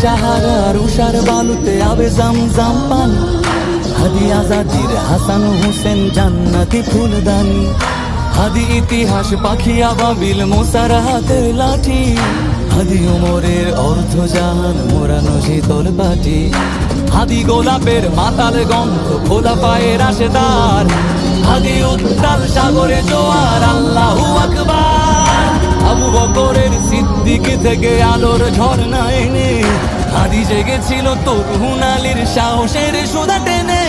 সাহারার উষার বালুতে আবে জামজাম পানি, হাদি আজাদির হাসান হোসেন জান্নাতি ফুলদানি, হাদি ইতিহাস পাখি আবাবিল মোসার হাতের লাঠি, হাদি ওমরের অর্ধজাহান মোরানো শীতল পাটি, হাদি গোলাপের মাতাল গন্ধ খোলা পায়ের আশেদার, হাদি উত্তাল সাগরে জোয়ার আল্লাহু আকবার। আবু বকরের সিদ্দিক থেকে আলোর ঝর্ণা এনে হাদি জেগেছিল তরুণ আলীর সাহসের সুধা টেনে।